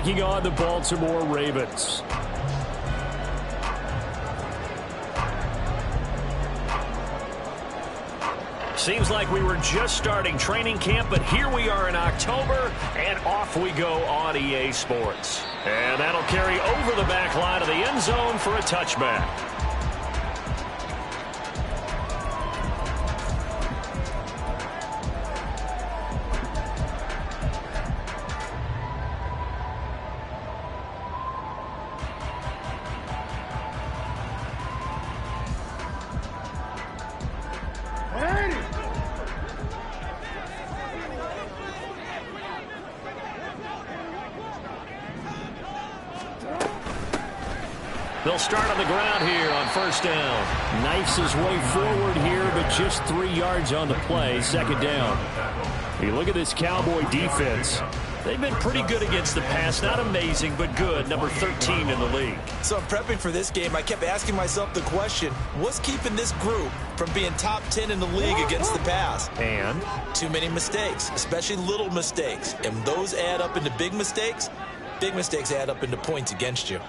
taking on the Baltimore Ravens. Seems like we were just starting training camp, but here we are in October, and off we go on EA Sports. And that'll carry over the back line of the end zone for a touchback. They'll start on the ground here on first down. Knifes his way forward here, but just 3 yards on the play. Second down. You look at this Cowboy defense. They've been pretty good against the pass. Not amazing, but good. Number 13 in the league. So I'm prepping for this game. I kept asking myself the question, what's keeping this group from being top 10 in the league against the pass? And? Too many mistakes, especially little mistakes. And those add up into big mistakes. Big mistakes add up into points against you.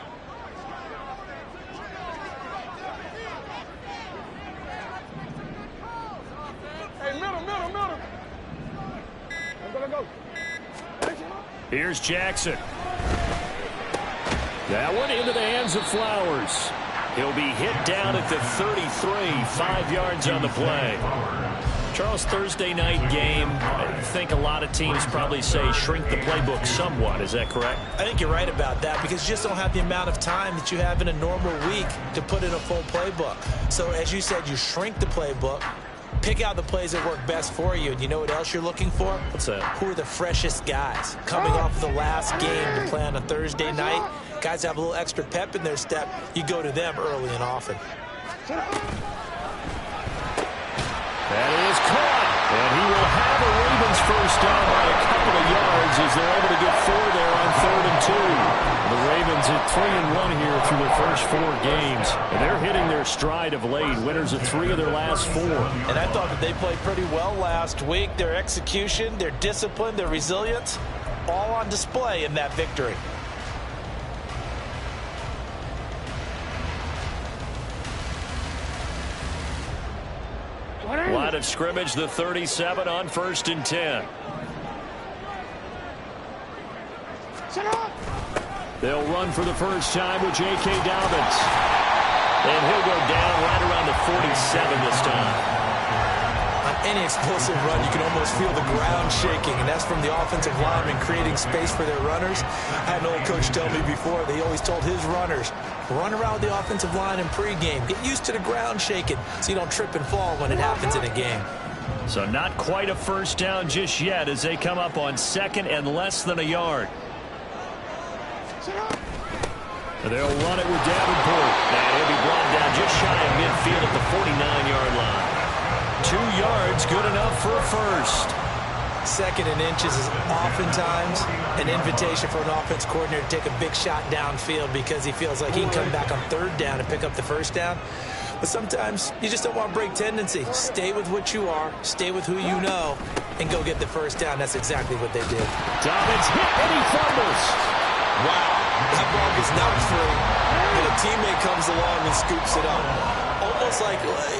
Here's Jackson. That one into the hands of Flowers. He'll be hit down at the 33, 5 yards on the play. Charles, Thursday night game, I think a lot of teams probably say shrink the playbook somewhat. Is that correct? I think you're right about that because you just don't have the amount of time that you have in a normal week to put in a full playbook. So as you said, you shrink the playbook. Pick out the plays that work best for you. And you know what else you're looking for? What's that? Who are the freshest guys? Coming off the last game to play on a Thursday night. Guys have a little extra pep in their step. You go to them early and often. That is caught. And he will have a Ravens first down by a couple of yards as they're able to get 4 there on 3rd and 2. The Ravens at 3-1 here through their first 4 games. And they're hitting their stride of late. Winners of 3 of their last 4. And I thought that they played pretty well last week. Their execution, their discipline, their resilience, all on display in that victory. Line of scrimmage, the 37 on 1st and 10. They'll run for the first time with J.K. Dobbins. And he'll go down right around the 47 this time. On any explosive run, you can almost feel the ground shaking, and that's from the offensive linemen creating space for their runners. I had an old coach tell me before, he always told his runners, run around the offensive line in pregame. Get used to the ground shaking so you don't trip and fall when it happens in a game. So not quite a first down just yet as they come up on 2nd and less than a yard. They'll run it with Davenport. And he'll be brought down just shy of midfield at the 49-yard line. 2 yards, good enough for a first. 2nd and inches is oftentimes an invitation for an offense coordinator to take a big shot downfield because he feels like he can come back on 3rd down and pick up the first down. But sometimes you just don't want to break tendency. Stay with what you are, stay with who you know, and go get the first down. That's exactly what they did. Dobbins hit and he fumbles. Wow, that ball gets knocked free, and a teammate comes along and scoops it up.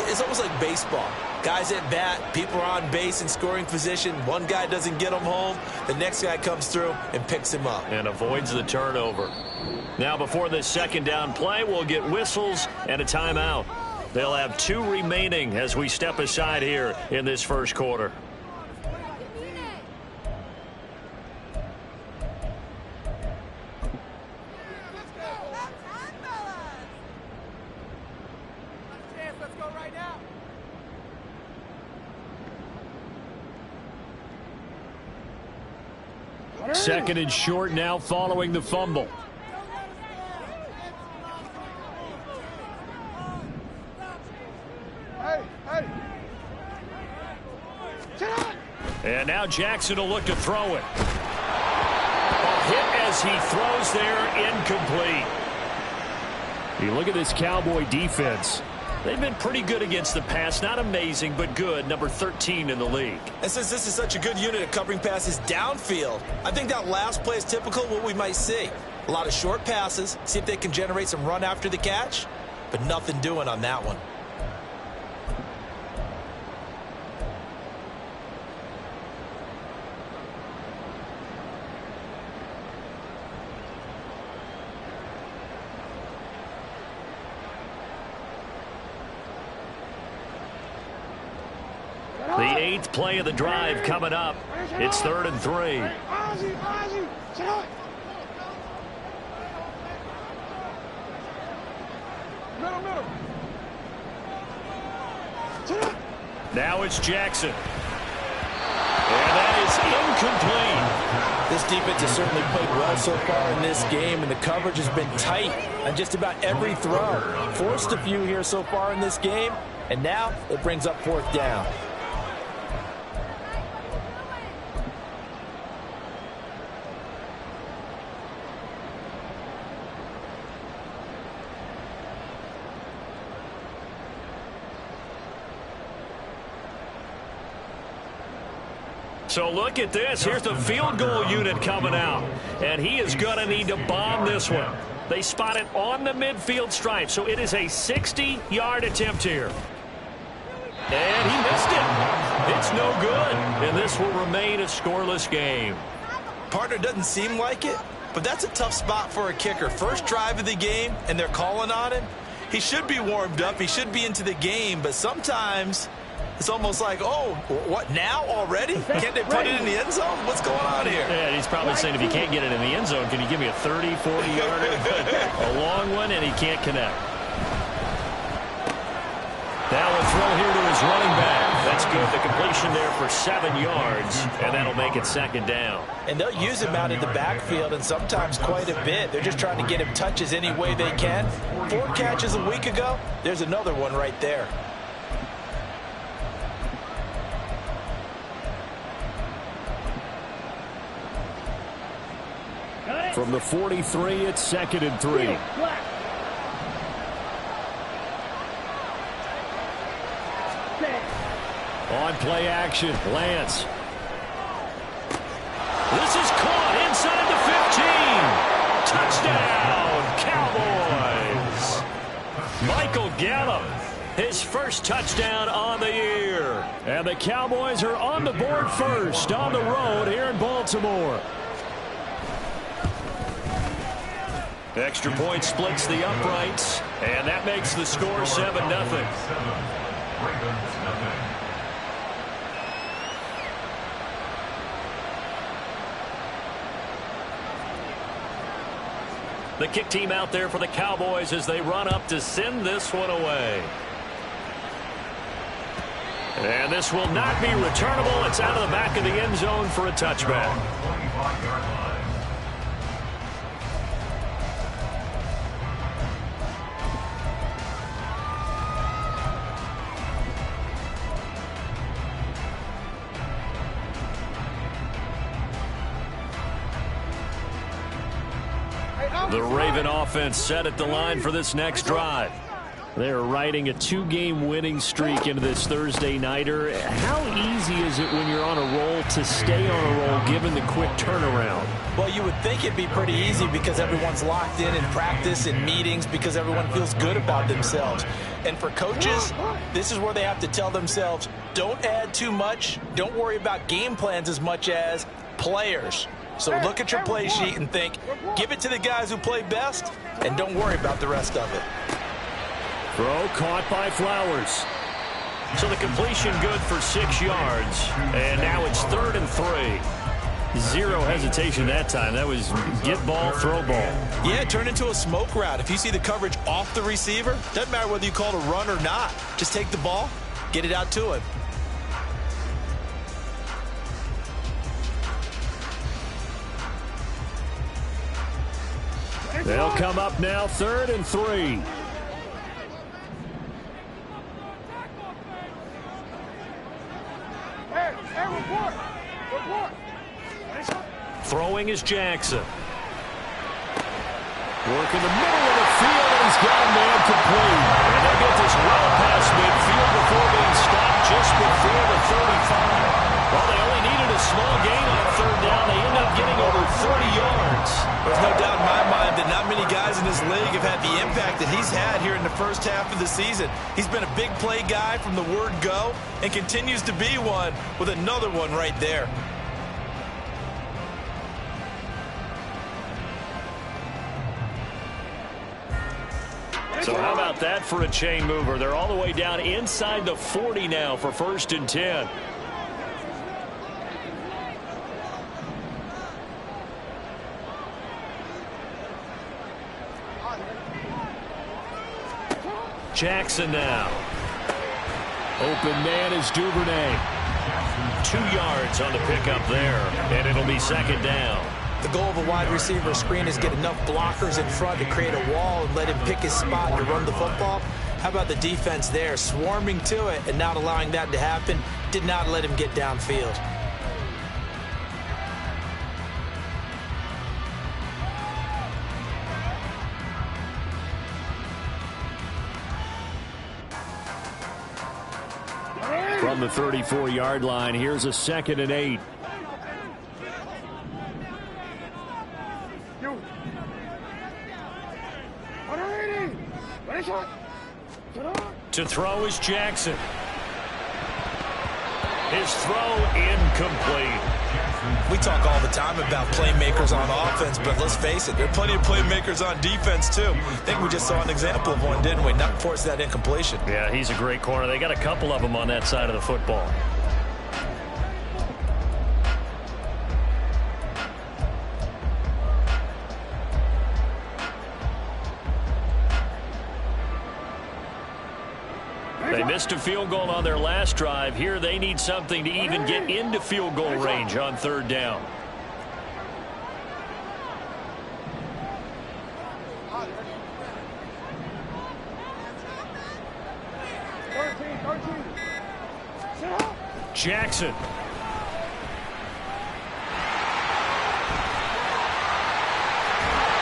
It's almost like baseball. Guys at bat, people are on base in scoring position. One guy doesn't get him home. The next guy comes through and picks him up. And avoids the turnover. Now before this 2nd down play, we'll get whistles and a timeout. They'll have 2 remaining as we step aside here in this first quarter. Second and short now following the fumble. And now Jackson will look to throw it. A hit as he throws there, incomplete. You look at this Cowboy defense. They've been pretty good against the pass. Not amazing, but good. Number 13 in the league. And since this is such a good unit at covering passes downfield, I think that last play is typical of what we might see. A lot of short passes, see if they can generate some run after the catch, but nothing doing on that one. The 8th play of the drive coming up. It's 3rd and 3. Now it's Jackson. And that is incomplete. This defense has certainly played well so far in this game, and the coverage has been tight on just about every throw. Forced a few here so far in this game, and now it brings up 4th down. So look at this. Here's the field goal unit coming out. And he is going to need to bomb this one. They spot it on the midfield stripe. So it is a 60-yard attempt here. And he missed it. It's no good. And this will remain a scoreless game. Partner doesn't seem like it, but that's a tough spot for a kicker. First drive of the game, and they're calling on him. He should be warmed up. He should be into the game, but sometimes it's almost like, oh, what, now already? Can't they put it in the end zone? What's going on here? Yeah, he's probably saying, if you can't get it in the end zone, can you give me a 30, 40-yarder? A long one, and he can't connect. Now a throw here to his running back. That's good. The completion there for 7 yards, and that'll make it 2nd down. And they'll use him out in the backfield, and sometimes quite a bit. They're just trying to get him touches any way they can. 4 catches a week ago. There's another one right there. From the 43, it's 2nd and 3. On play action, Lance. This is caught inside the 15. Touchdown, Cowboys. Michael Gallup, his first touchdown on the year. And the Cowboys are on the board first on the road here in Baltimore. Extra point splits the uprights, and that makes the score 7-0. The kick team out there for the Cowboys as they run up to send this one away. And this will not be returnable. It's out of the back of the end zone for a touchback. The Raven offense set at the line for this next drive. They're riding a 2-game winning streak into this Thursday nighter. How easy is it when you're on a roll to stay on a roll given the quick turnaround? Well, you would think it'd be pretty easy because everyone's locked in practice and meetings because everyone feels good about themselves. And for coaches, this is where they have to tell themselves, don't add too much. Don't worry about game plans as much as players. So look at your play sheet and think, give it to the guys who play best, and don't worry about the rest of it. Throw caught by Flowers. So the completion good for 6 yards. And now it's 3rd and 3. Zero hesitation that time. That was get ball, throw ball. Yeah, it turned into a smoke route. If you see the coverage off the receiver, doesn't matter whether you call it a run or not. Just take the ball, get it out to him. They'll come up now, 3rd and 3. Throwing is Jackson. Work in the middle of the field, and he's got a man complete. And they'll get this well just before the 35. Well, they only needed a small gain on third down. They end up getting over 30 yards. There's no doubt in my mind that not many guys in this league have had the impact that he's had here in the first half of the season. He's been a big play guy from the word go and continues to be one with another one right there. So how about that for a chain mover? They're all the way down inside the 40 now for 1st and 10. Jackson now. Open man is Duvernay. 2 yards on the pickup there, and it'll be 2nd down. The goal of a wide receiver screen is get enough blockers in front to create a wall and let him pick his spot to run the football. How about the defense there, swarming to it and not allowing that to happen? Did not let him get downfield. From the 34-yard line, here's a 2nd and 8. To throw is Jackson. His throw incomplete. We talk all the time about playmakers on offense, but let's face it, there are plenty of playmakers on defense too. I think we just saw an example of one, didn't we? Not force that incompletion. Yeah, he's a great corner. They got a couple of them on that side of the football. They missed a field goal on their last drive. Here they need something to even get into field goal range on 3rd down. Jackson.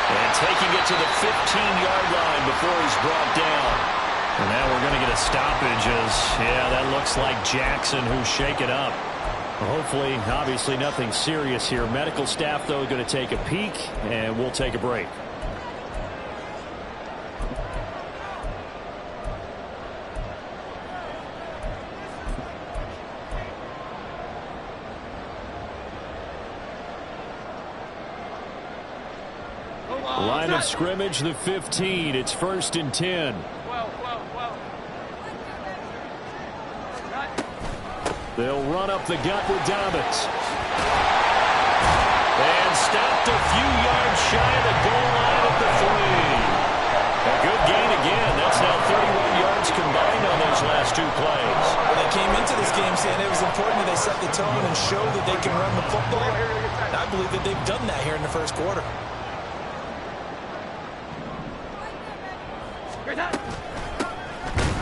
And taking it to the 15-yard line before he's brought down. And now we're going to get a stoppage as, yeah, that looks like Jackson who's shaken up. Well, hopefully, obviously nothing serious here. Medical staff, though, going to take a peek, and we'll take a break. Line of scrimmage, the 15. It's 1st and 10. They'll run up the gut with Dobbins. And stopped a few yards shy of the goal line at the 3. A good gain again. That's now 31 yards combined on those last 2 plays. When they came into this game saying it was important that they set the tone and show that they can run the football. And I believe that they've done that here in the 1st quarter.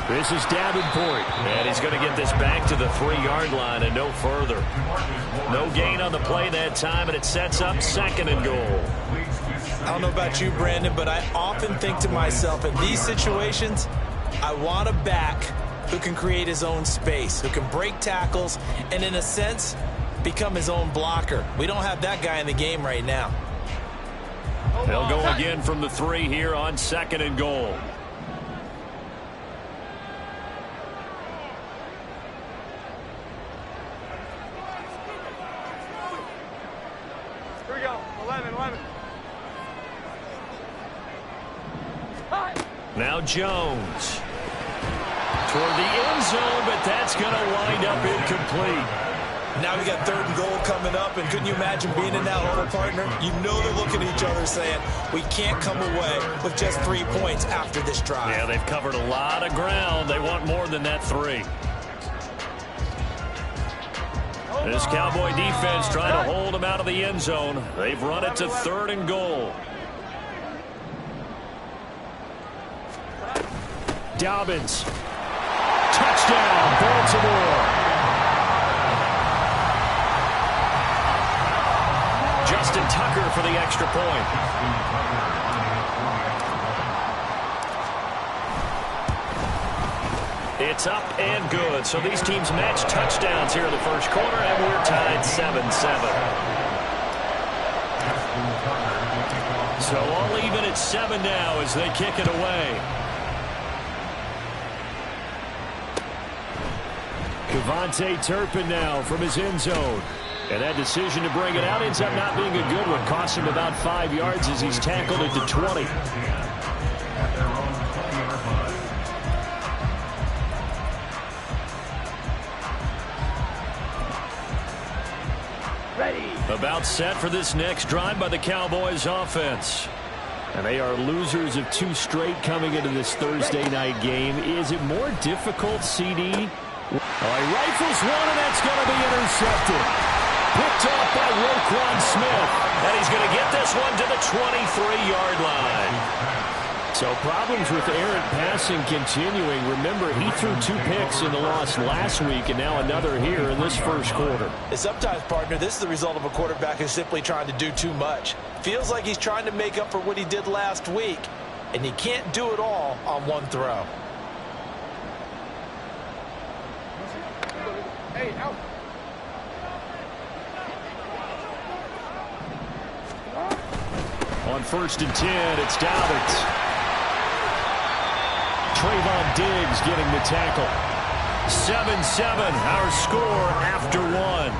This is Davenport, and he's going to get this back to the 3-yard line and no further. No gain on the play that time, and it sets up 2nd and goal. I don't know about you, Brandon, but I often think to myself, in these situations, I want a back who can create his own space, who can break tackles, and in a sense, become his own blocker. We don't have that guy in the game right now. They'll go again from the 3 here on 2nd and goal. Now Jones toward the end zone, but that's going to wind up incomplete. Now we got 3rd and goal coming up, and couldn't you imagine being in that huddle, partner? You know they're looking at each other saying, we can't come away with just 3 points after this drive. Yeah, they've covered a lot of ground. They want more than that 3. This Cowboy defense trying to hold them out of the end zone. They've run it to 3rd and goal. Dobbins. Touchdown, Baltimore. Justin Tucker for the extra point. It's up and good. So these teams match touchdowns here in the first quarter, and we're tied 7-7. So all even at 7 now as they kick it away. Kevontae Turpin now from his end zone. And that decision to bring it out ends up not being a good one. Cost him about 5 yards as he's tackled at the 20. About set for this next drive by the Cowboys offense. And they are losers of 2 straight coming into this Thursday night game. Is it more difficult, CD? Oh, he rifles one, and that's going to be intercepted. Picked off by Roquan Smith. And he's going to get this one to the 23-yard line. So problems with errant passing continuing. Remember, he threw 2 picks in the loss last week, and now another here in this first quarter. And sometimes, partner, this is the result of a quarterback who's simply trying to do too much. Feels like he's trying to make up for what he did last week, and he can't do it all on one throw. Hey, out. On 1st and 10, it's Dobbins. Trayvon Diggs getting the tackle. 7-7, our score after 1.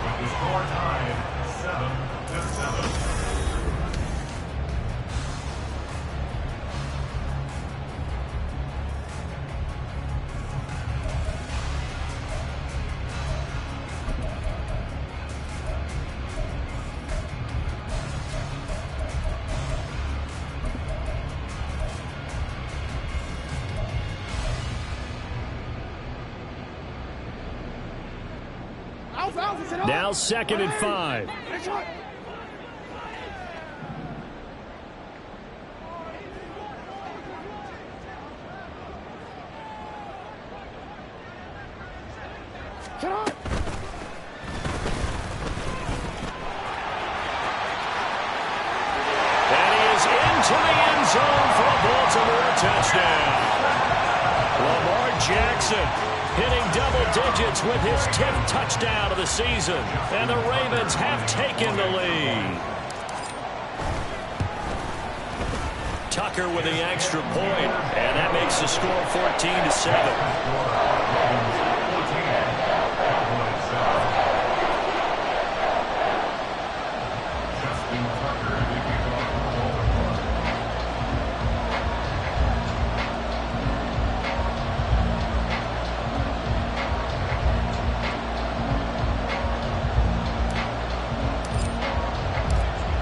Now 2nd and 5. And he is into the end zone for a Baltimore touchdown. Lamar Jackson hitting double digits with his 10th touchdown of the season. And the Ravens have taken the lead. Tucker with the extra point, and that makes the score 14-7.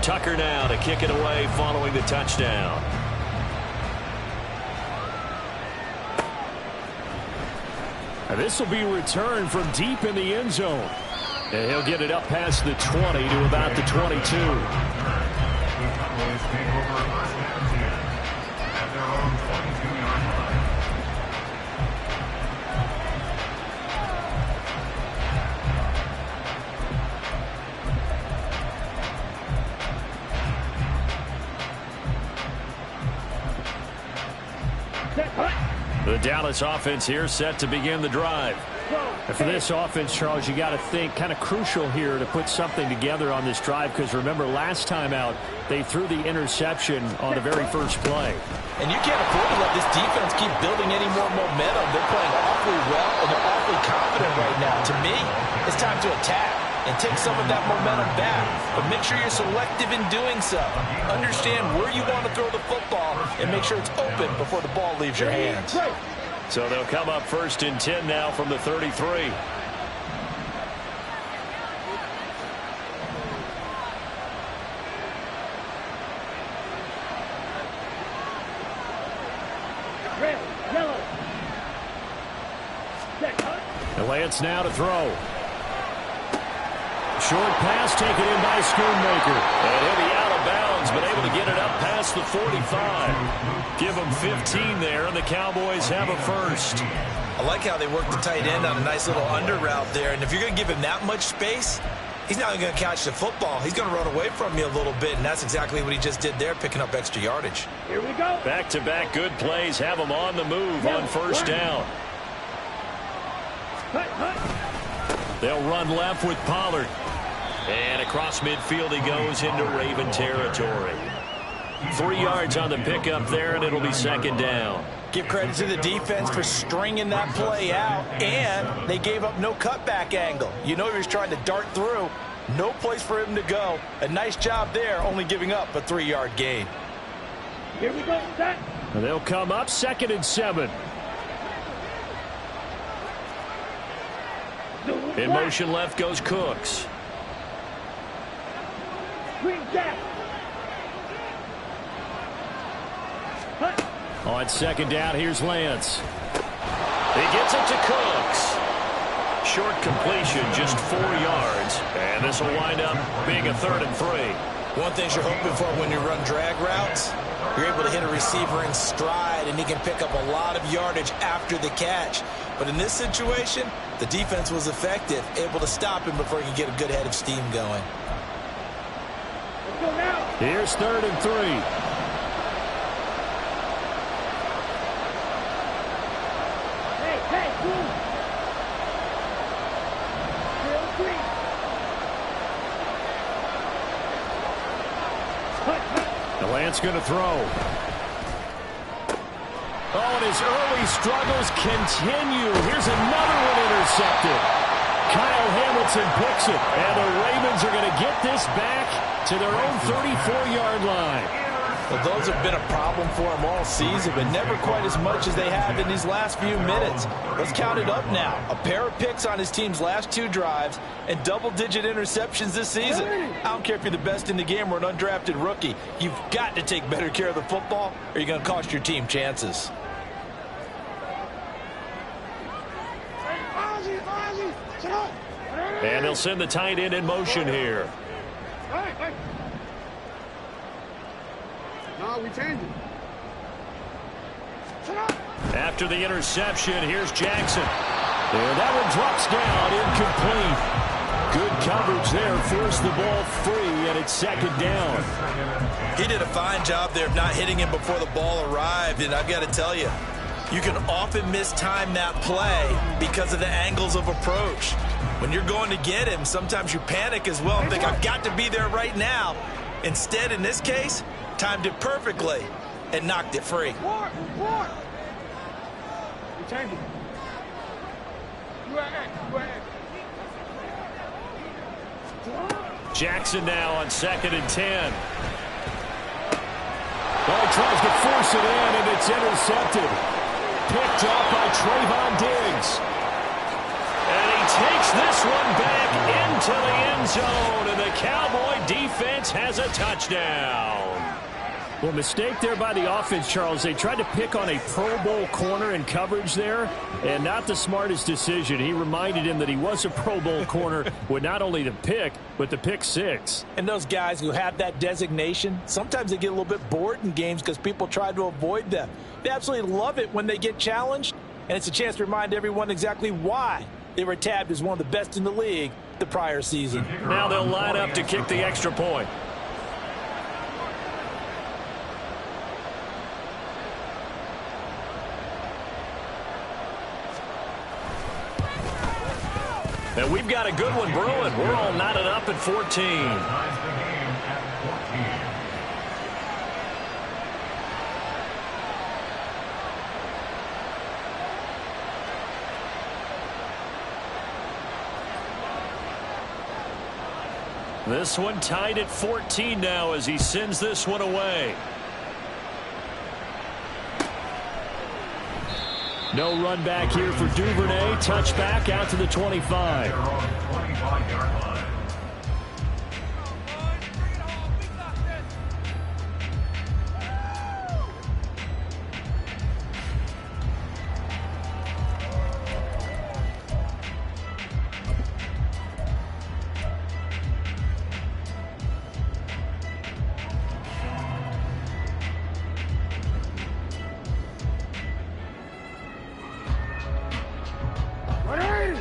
Tucker now to kick it away following the touchdown. And this will be returned from deep in the end zone. And he'll get it up past the 20 to about the 22. The Dallas offense here set to begin the drive. And for this offense, Charles, you got to think kind of crucial here to put something together on this drive, because remember last time out they threw the interception on the very first play. And you can't afford to let this defense keep building any more momentum. They're playing awfully well, and they're awfully confident right now. To me, it's time to attack and take some of that momentum back. But make sure you're selective in doing so. Understand where you want to throw the football and make sure it's open before the ball leaves your hands. So they'll come up 1st and 10 now from the 33. And Lance now to throw. Short pass taken in by Schoonmaker. And he'll be out of bounds, but able to get it up past the 45. Give him 15 there, and the Cowboys have a first. I like how they work the tight end on a nice little under route there. And if you're going to give him that much space, he's not going to catch the football. He's going to run away from you a little bit, and that's exactly what he just did there, picking up extra yardage. Here we go. Back-to-back good plays have him on the move on 1st down. They'll run left with Pollard. And across midfield he goes into Raven territory. 3 yards on the pickup there, and it'll be second down. Give credit to the defense for stringing that play out, and they gave up no cutback angle. You know he was trying to dart through. No place for him to go. A nice job there, only giving up a 3-yard gain. Here we go, set. And they'll come up 2nd and 7. In motion left goes Cooks. Green gap. On 2nd down, here's Lance. He gets it to Cooks. Short completion, just 4 yards. And this will wind up being a 3rd and 3. One thing you're hoping for when you run drag routes, you're able to hit a receiver in stride, and he can pick up a lot of yardage after the catch. But in this situation, the defense was effective, able to stop him before he could get a good head of steam going. Let's go now. Here's 3rd and 3. Hey, boom. Drill 3. The Lance going to throw. Oh, and his early struggles continue. Here's another one intercepted. Kyle Hamilton picks it, and the Ravens are going to get this back to their own 34-yard line. Well, those have been a problem for him all season, but never quite as much as they have in these last few minutes. Let's count it up now. A pair of picks on his team's last 2 drives and double-digit interceptions this season. I don't care if you're the best in the game or an undrafted rookie. You've got to take better care of the football, or you're going to cost your team chances. And they'll send the tight end in motion here. No, we changed it. After the interception, here's Jackson. And that one drops down, incomplete. Good coverage there, forced the ball free, and it's 2nd down. He did a fine job there of not hitting him before the ball arrived, and I've got to tell you, you can often mistime that play because of the angles of approach. When you're going to get him, sometimes you panic as well and think, I've got to be there right now. Instead, in this case, timed it perfectly and knocked it free. War. We changed it. You are X. Jackson now on 2nd and 10. Oh, he tries to force it in, and it's intercepted. Picked off by Trayvon Diggs. And he takes this one back into the end zone, and the Cowboy defense has a touchdown. Well, mistake there by the offense, Charles. They tried to pick on a Pro Bowl corner in coverage there, and not the smartest decision. He reminded him that he was a Pro Bowl corner with not only the pick, but the pick 6. And those guys who have that designation, sometimes they get a little bit bored in games because people try to avoid them. They absolutely love it when they get challenged, and it's a chance to remind everyone exactly why they were tabbed as one of the best in the league the prior season. Now they'll line up to kick the extra point. And we've got a good one brewing. We're all knotted up at 14. This one tied at 14 now as he sends this one away. No run back here for Duvernay. Touchback out to the 25.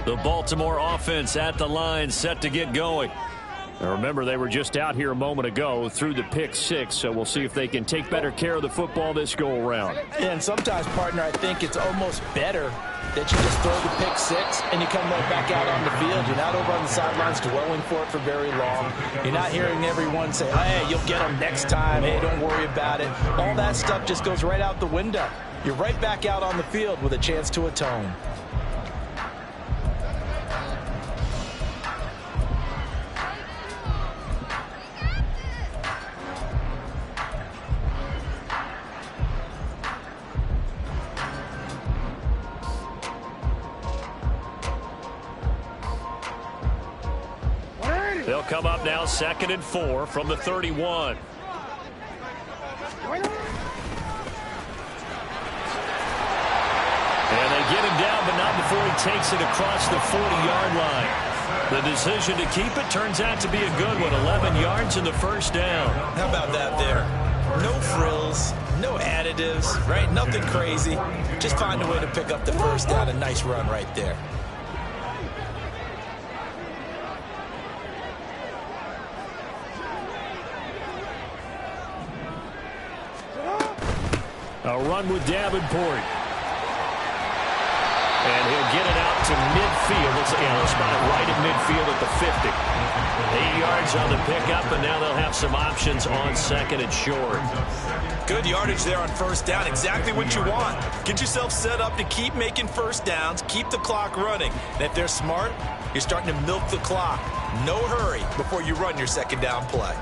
The Baltimore offense at the line, set to get going. And remember, they were just out here a moment ago through the pick 6, so we'll see if they can take better care of the football this go-around. And sometimes, partner, I think it's almost better that you just throw the pick six and you come right back out on the field. You're not over on the sidelines dwelling for it for very long. You're not hearing everyone say, hey, you'll get them next time. Hey, don't worry about it. All that stuff just goes right out the window. You're right back out on the field with a chance to atone. They'll come up now 2nd and 4 from the 31. And they get him down, but not before he takes it across the 40-yard line. The decision to keep it turns out to be a good one. 11 yards in the first down. How about that there? No frills, no additives, right? Nothing crazy. Just find a way to pick up the first down. A nice run right there. A run with Davenport. And he'll get it out to midfield. Let's spot it right at midfield at the 50. 8 yards on the pickup, and now they'll have some options on 2nd and short. Good yardage there on first down. Exactly what you want. Get yourself set up to keep making first downs, keep the clock running. And if they're smart, you're starting to milk the clock. No hurry before you run your 2nd down play.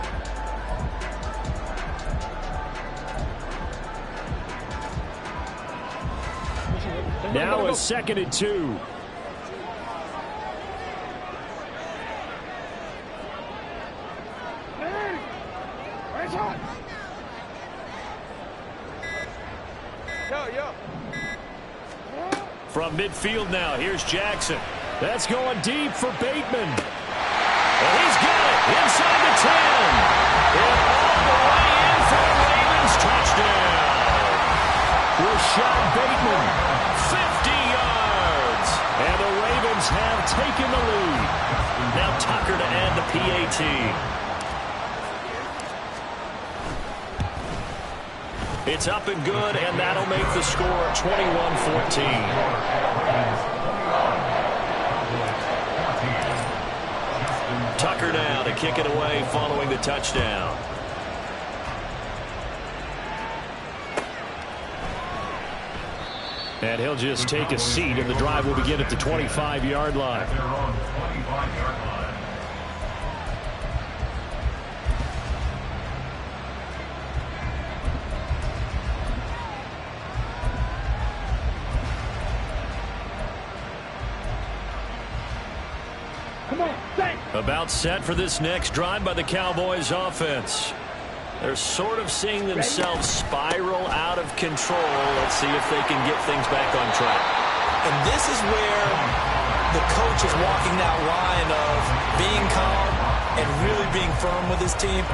Now a 2nd and 2. From midfield now, here's Jackson. That's going deep for Bateman. And he's got it inside the 10. And all the way in for the Ravens touchdown. Rashad Bateman. 50 yards. And the Ravens have taken the lead. Now Tucker to add the PAT. It's up and good, and that'll make the score 21-14. Tucker now to kick it away following the touchdown. And he'll just take a seat, and the drive will begin at the 25-yard line. About set for this next drive by the Cowboys offense. They're sort of seeing themselves spiral out of control. Let's see if they can get things back on track. And this is where the coach is walking that line of being calm and really being firm with his team.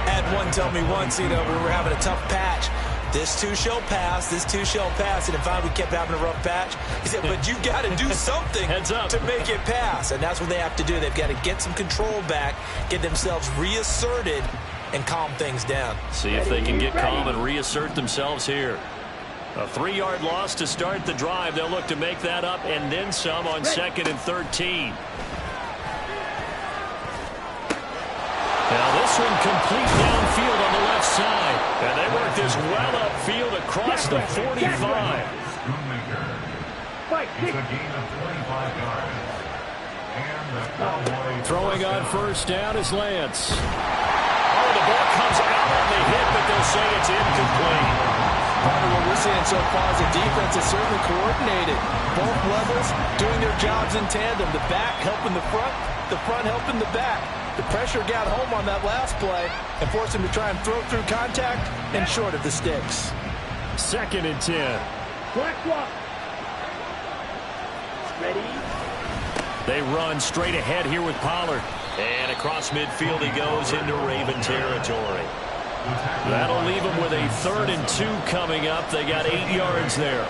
Had one tell me once, we were having a tough patch. This too shall pass, this too shall pass. And if we kept having a rough patch, he said, but you got to do something to make it pass. And that's what they have to do. They've got to get some control back, get themselves reasserted, and calm things down. See if they can get calm and reassert themselves here. A 3-yard loss to start the drive. They'll look to make that up and then some on 2nd and 13. Now this one complete downfield on the left side. And they work this well upfield across the 45. Throwing on first down is Lance. Oh, the ball comes out on the hit, but they'll say it's incomplete. Part of what we're seeing so far is the defense is certainly coordinated. Both levels doing their jobs in tandem. The back helping the front helping the back. The pressure got home on that last play and forced him to try and throw through contact and short of the sticks. 2nd and 10. Black block. Ready? They run straight ahead here with Pollard. And across midfield he goes into Raven territory. That'll leave them with a 3rd and 2 coming up. They got 8 yards there.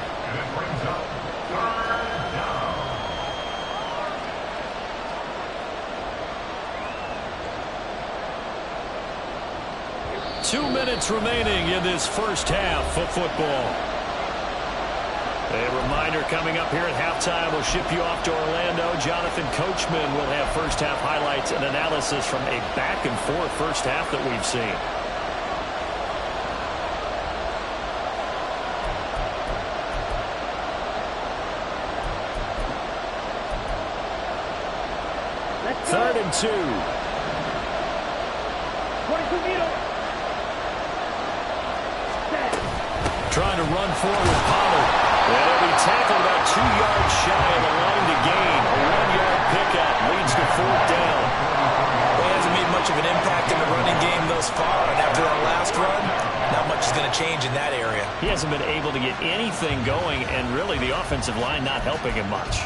2 minutes remaining in this first half of football. A reminder coming up here at halftime. We'll ship you off to Orlando. Jonathan Coachman will have first half highlights and analysis from a back-and-forth first half that we've seen. Third and 2. 22 meters. Trying to run forward with Pollard. And he'll be tackled about 2 yards shy of the line to gain. A 1-yard pickup leads to fourth down. Well, he hasn't made much of an impact in the running game thus far. And after our last run, not much is going to change in that area. He hasn't been able to get anything going, and really the offensive line not helping him much.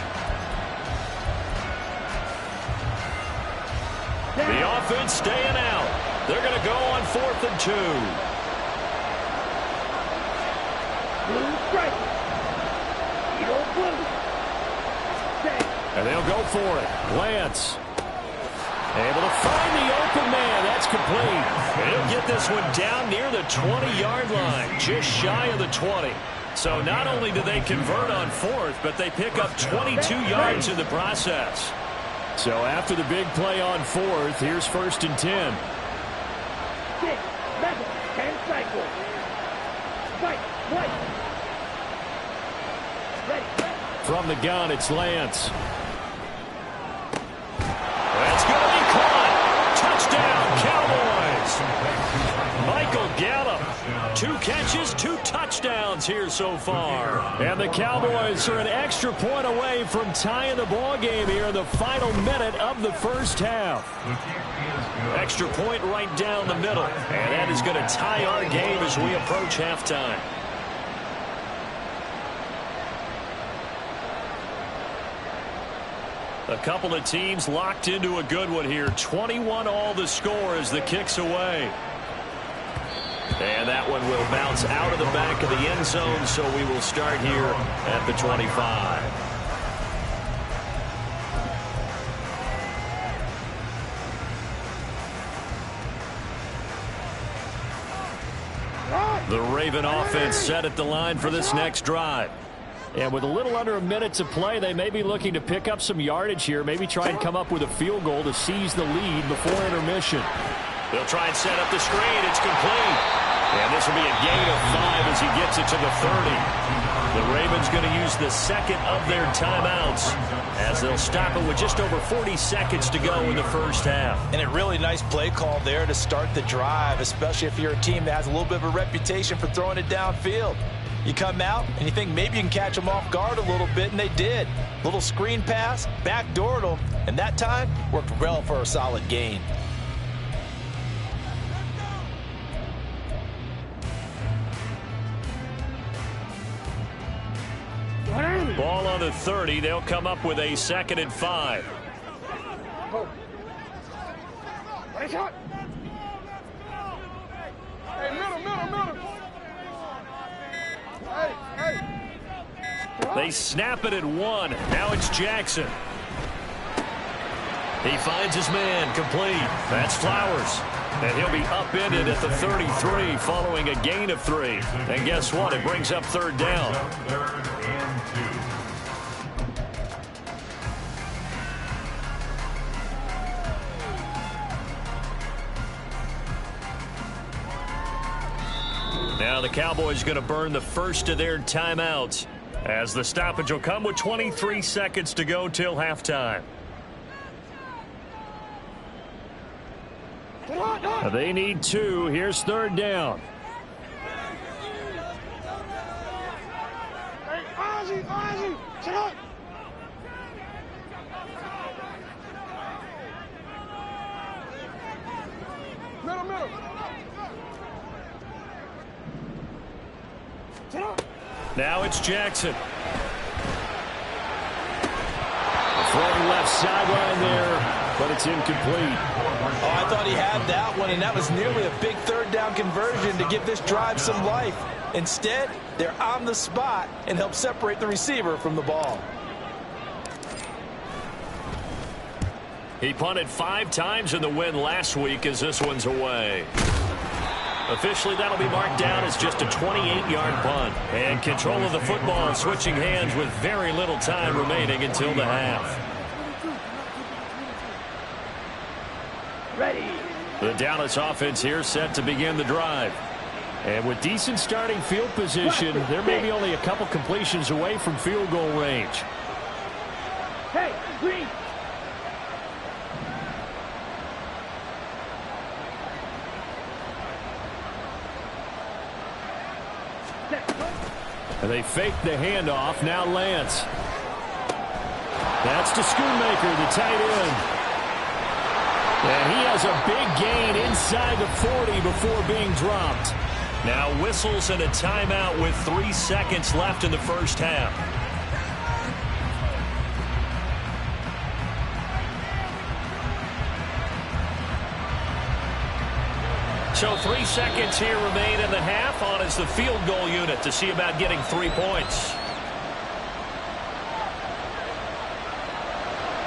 The offense staying out. They're going to go on 4th and 2. And they'll go for it. Lance able to find the open man. That's complete. He'll get this one down near the 20-yard line, just shy of the 20. So not only do they convert on 4th, but they pick up 22 yards in the process. So after the big play on 4th, here's 1st and 10. 10 cycles. Fight. Ready. From the gun, it's Lance. That's going to be caught. Touchdown, Cowboys. Michael Gallup. 2 catches, 2 touchdowns here so far. And the Cowboys are an extra point away from tying the ball game here in the final minute of the first half. Extra point right down the middle. And that is going to tie our game as we approach halftime. A couple of teams locked into a good one here. 21 all the score as the kick's away. And that one will bounce out of the back of the end zone, so we will start here at the 25. The Raven offense set at the line for this next drive. And with a little under a minute to play, they may be looking to pick up some yardage here, maybe try and come up with a field goal to seize the lead before intermission. They'll try and set up the screen. It's complete. And this will be a gain of 5 as he gets it to the 30. The Ravens going to use the second of their timeouts as they'll stop it with just over 40 seconds to go in the first half. And a really nice play call there to start the drive, especially if you're a team that has a little bit of a reputation for throwing it downfield. You come out and you think maybe you can catch them off guard a little bit, and they did. Little screen pass, backdoored them, and that time worked well for a solid gain. Ball on the 30. They'll come up with a 2nd and 5. Hey, middle. They snap it at 1. Now it's Jackson. He finds his man, complete. That's Flowers. And he'll be upended at the 33 following a gain of 3. And guess what? It brings up 3rd down. Now the Cowboys going to burn the first of their timeouts as the stoppage will come with 23 seconds to go till halftime. They need 2. Here's 3rd down. Hey, Ozzy, shut up. Middle. Shut up. Now it's Jackson. Throwing left sideline there, but it's incomplete. Oh, I thought he had that one, and that was nearly a big 3rd down conversion to give this drive some life. Instead, they're on the spot and help separate the receiver from the ball. He punted 5 times in the win last week as this one's away. Officially, that'll be marked down as just a 28-yard punt. And control of the football switching hands with very little time remaining until the half. Ready. The Dallas offense here set to begin the drive. And with decent starting field position, they're maybe only a couple completions away from field goal range. Hey, green. And they fake the handoff. Now Lance. That's to Schoonmaker, the tight end. And he has a big gain inside the 40 before being dropped. Now whistles and a timeout with 3 seconds left in the first half. So 3 seconds here remain in the half. On is the field goal unit to see about getting 3 points.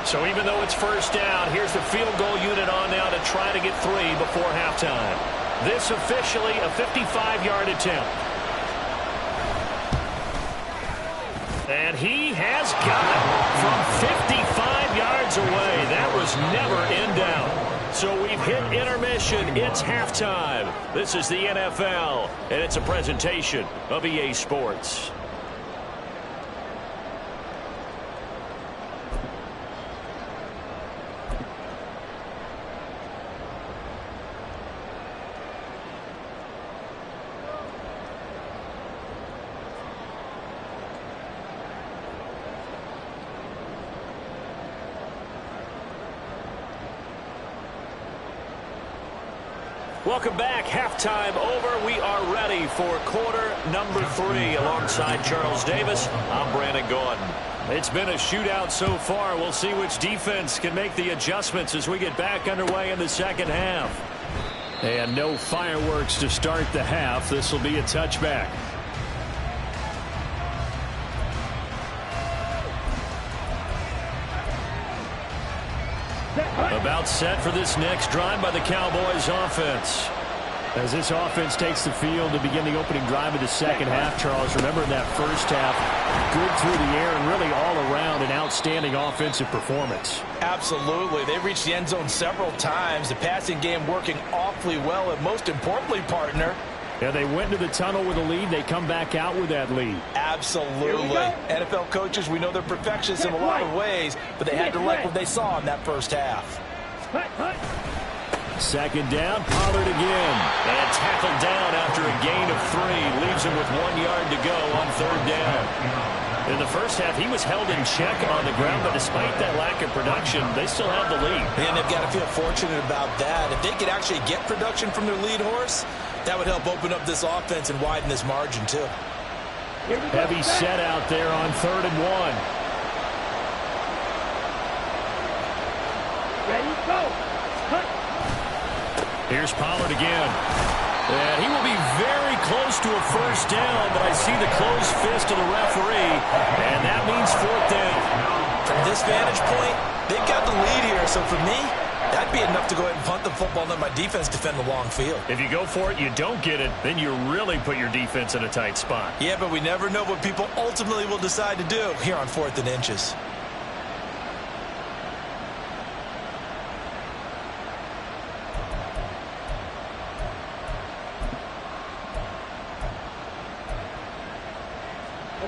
So even though it's first down, here's the field goal unit on now to try to get 3 before halftime. This officially a 55-yard attempt. And he has got it from 55 yards away. That was never in doubt. So we've hit intermission. It's halftime. This is the NFL, and it's a presentation of EA Sports. Welcome back. Halftime over. We are ready for quarter number 3. Alongside Charles Davis, I'm Brandon Gordon. It's been a shootout so far. We'll see which defense can make the adjustments as we get back underway in the second half. And no fireworks to start the half. This will be a touchback. About set for this next drive by the Cowboys offense. As this offense takes the field to begin the opening drive of the second half, Charles, remember in that first half, good through the air and really all around an outstanding offensive performance. Absolutely. They reached the end zone several times. The passing game working awfully well, and most importantly, partner, yeah, they went into the tunnel with a lead. They come back out with that lead. Absolutely. NFL coaches, we know they're perfectionists in a lot of ways, but they had to like what they saw in that first half. Second down, Pollard again. And tackled down after a gain of 3. Leaves him with 1 yard to go on third down. In the first half, he was held in check on the ground, but despite that lack of production, they still have the lead. And they've got to feel fortunate about that. If they could actually get production from their lead horse, that would help open up this offense and widen this margin, too. Heavy set out there on 3rd and 1. Ready, go. Cut. Here's Pollard again. And he will be very close to a first down, but I see the closed fist of the referee, and that means 4th down. From this vantage point, they've got the lead here, so for me, that'd be enough to go ahead and punt the football and let my defense defend the long field. If you go for it, you don't get it, then you really put your defense in a tight spot. Yeah, but we never know what people ultimately will decide to do here on 4th and inches.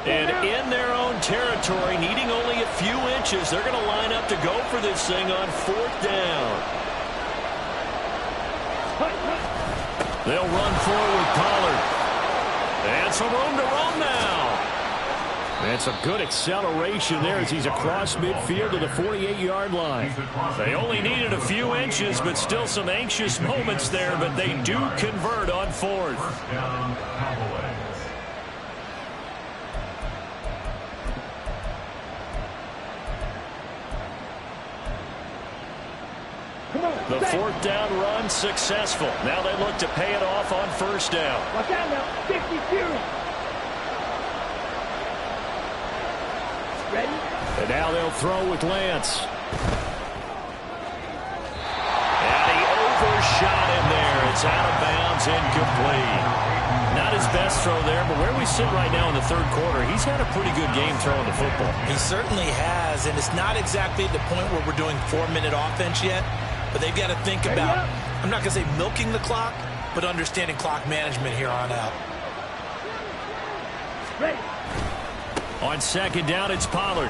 And in their own territory, needing only a few inches, they're going to line up to go for this thing on 4th down. They'll run forward Pollard. And some room to run now. And some good acceleration there as he's across midfield to the 48-yard line. They only needed a few inches, but still some anxious moments there, but they do convert on 4th. The 4th down run successful. Now they look to pay it off on 1st down. Watch out now. 50 Fury. Ready? And now they'll throw with Lance. And he overshot him there. It's out of bounds, incomplete. Not his best throw there, but where we sit right now in the third quarter, he's had a pretty good game throwing the football. He certainly has, and it's not exactly at the point where we're doing 4-minute offense yet, but they've got to think about, I'm not going to say milking the clock, but understanding clock management here on out. Ready. On second down, it's Pollard.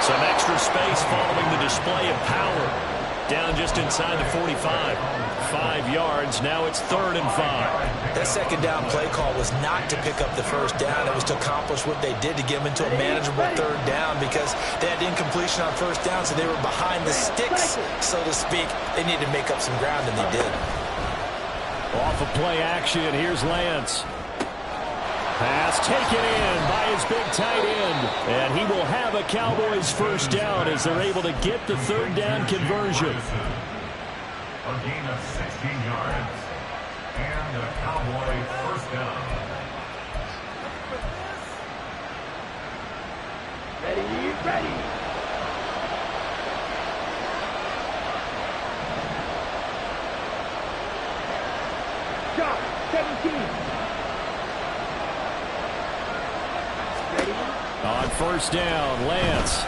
Some extra space following the display of power. Down just inside the 45. 5 yards. Now it's 3rd and 5. That second down play call was not to pick up the first down. It was to accomplish what they did to get them into a manageable 3rd down because they had incompletion on first down, so they were behind the sticks, so to speak. They needed to make up some ground, and they did. Off of play action, here's Lance. Pass taken in by his big tight end. And he will have a Cowboys first down as they're able to get the 3rd down conversion. A gain of 16 yards. And a Cowboy first down. Ready. Shot. 17. On first down, Lance.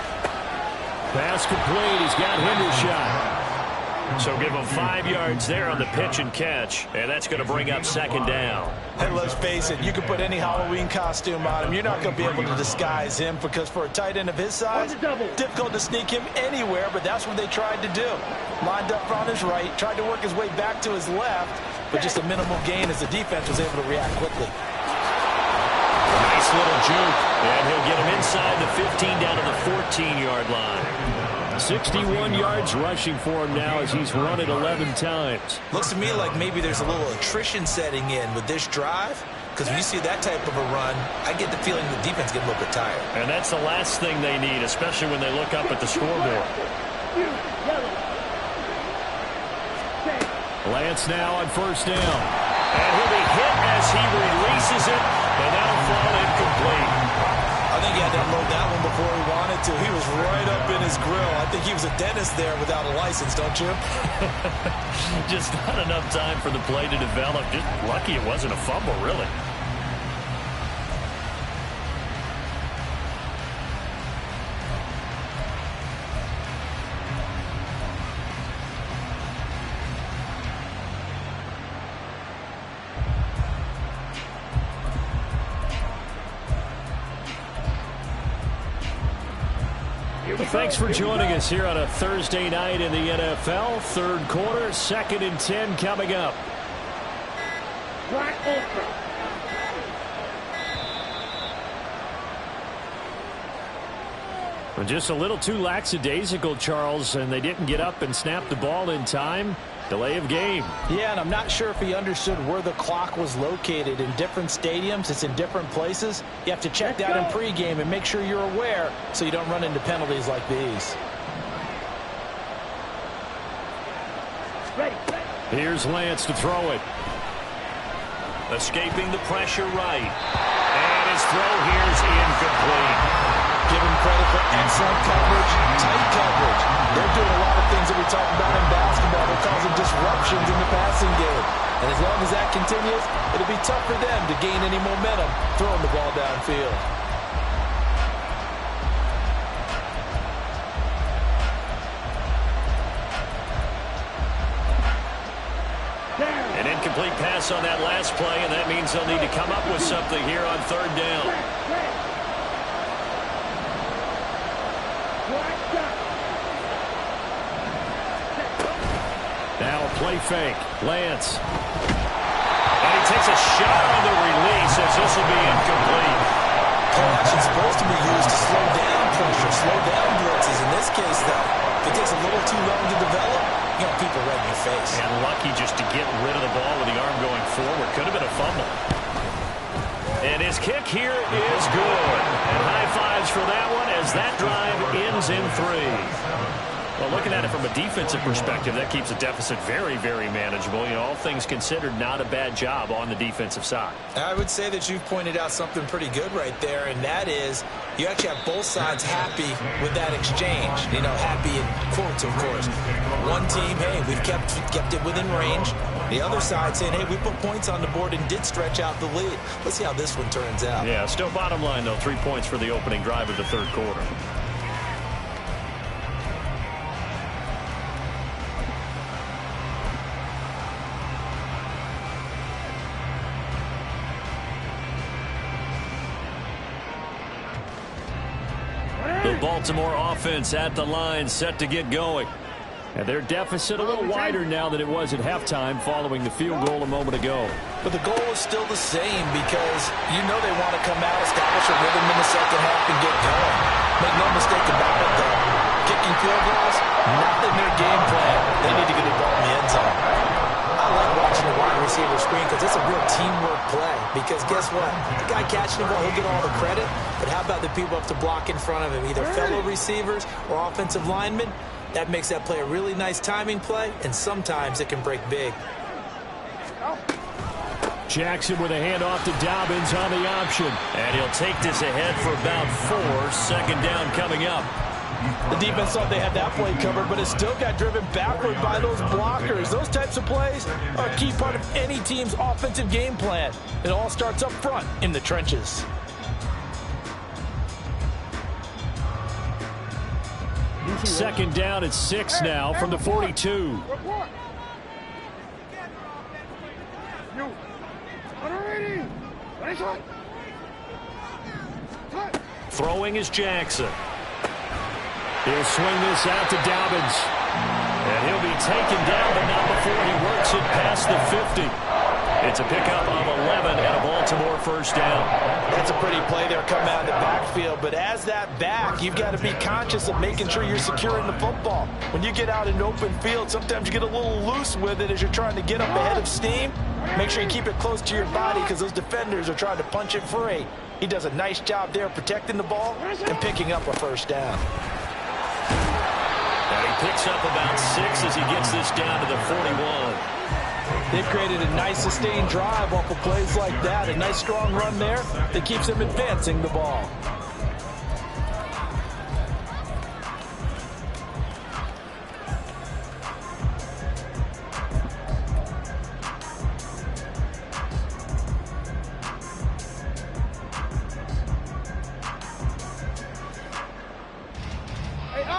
Pass complete. He's got Hendershot. So give him 5 yards there on the pitch and catch. And that's going to bring up 2nd down. And let's face it, you can put any Halloween costume on him. You're not going to be able to disguise him because for a tight end of his size, difficult to sneak him anywhere, but that's what they tried to do. Lined up on his right, tried to work his way back to his left, but just a minimal gain as the defense was able to react quickly. Nice little juke, and he'll get him inside the 15 down to the 14-yard line. 61 yards rushing for him now as he's run it 11 times. Looks to me like maybe there's a little attrition setting in with this drive, because when you see that type of a run, I get the feeling the defense gets a little bit tired. And that's the last thing they need, especially when they look up at the scoreboard. Lance now on first down. And he'll be hit as he releases it, and that'll fall incomplete. I think he had to unload that one before he wanted to. He was right up in his grill. I think he was a dentist there without a license, don't you? Just not enough time for the play to develop. Just lucky it wasn't a fumble, really. Thanks for joining us here on a Thursday night in the NFL. Third quarter, 2nd and 10 coming up. Black Ultra. Well, just a little too lackadaisical, Charles, and they didn't get up and snap the ball in time. Delay of game. Yeah, and I'm not sure if he understood where the clock was located. In different stadiums, it's in different places. You have to check that in pregame and make sure you're aware so you don't run into penalties like these. Ready. Here's Lance to throw it. Escaping the pressure right. And his throw here is incomplete. Give him credit for excellent coverage, tight coverage. They're doing a lot of things that we talk about in basketball. They're causing disruptions in the passing game. And as long as that continues, it'll be tough for them to gain any momentum throwing the ball downfield. An incomplete pass on that last play, and that means they'll need to come up with something here on 3rd down. Now a play fake. Lance. And he takes a shot on the release as this will be incomplete. Play action's supposed to be used to slow down pressure, slow down blitzes. In this case, though, if it takes a little too long to develop, you got people right in your face. And lucky just to get rid of the ball with the arm going forward. Could have been a fumble. And his kick here is good. And high fives for that one as that drive ends in 3. Well, looking at it from a defensive perspective, that keeps the deficit very, very manageable. You know, all things considered, not a bad job on the defensive side. I would say that you've pointed out something pretty good right there, and that is you actually have both sides happy with that exchange. You know, happy in quotes, of course. One team, hey, we've kept it within range. The other side saying, hey, we put points on the board and did stretch out the lead. Let's see how this one turns out. Yeah, still bottom line, though, 3 points for the opening drive of the third quarter. The Baltimore offense at the line, set to get going. And their deficit a little wider now than it was at halftime following the field goal a moment ago. But the goal is still the same because you know they want to come out, establish a rhythm in the second half, and get going. Make no mistake about it, though. Kicking field goals, not in their game plan. They need to get the ball in the end zone. I like watching the wide receiver screen because it's a real teamwork play. Because guess what? The guy catching the ball, he'll get all the credit. But how about the people up to block in front of him, either fellow receivers or offensive linemen? That makes that play a really nice timing play, and sometimes it can break big. Jackson with a handoff to Dobbins on the option. And he'll take this ahead for about 4. Second down coming up. The defense thought they had that play covered, but it still got driven backward by those blockers. Those types of plays are a key part of any team's offensive game plan. It all starts up front in the trenches. Second down at 6 now from the 42. Throwing is Jackson. He'll swing this out to Dobbins. And he'll be taken down, but not before he works it past the 50. It's a pickup of 11 and a Baltimore first down. That's a pretty play there coming out of the backfield. But as that back, you've got to be conscious of making sure you're securing the football. When you get out in open field, sometimes you get a little loose with it as you're trying to get up ahead of steam. Make sure you keep it close to your body because those defenders are trying to punch it free. He does a nice job there protecting the ball and picking up a first down. And he picks up about 6 as he gets this down to the 41. They've created a nice sustained drive off of plays like that. A nice strong run there that keeps them advancing the ball.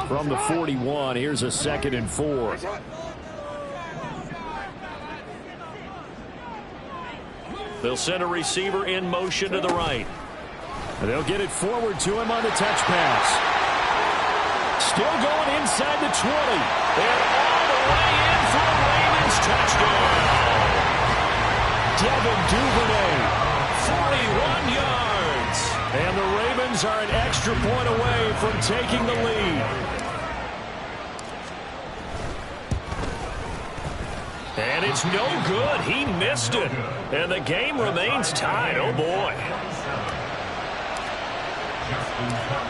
From the 41, here's a 2nd and 4. They'll send a receiver in motion to the right. And they'll get it forward to him on the touch pass. Still going inside the 20. And all the way in for a Ravens touchdown. Devin Duvernay, 41 yards. And the Ravens are an extra point away from taking the lead. And it's no good. He missed it. And the game remains tied. Oh, boy.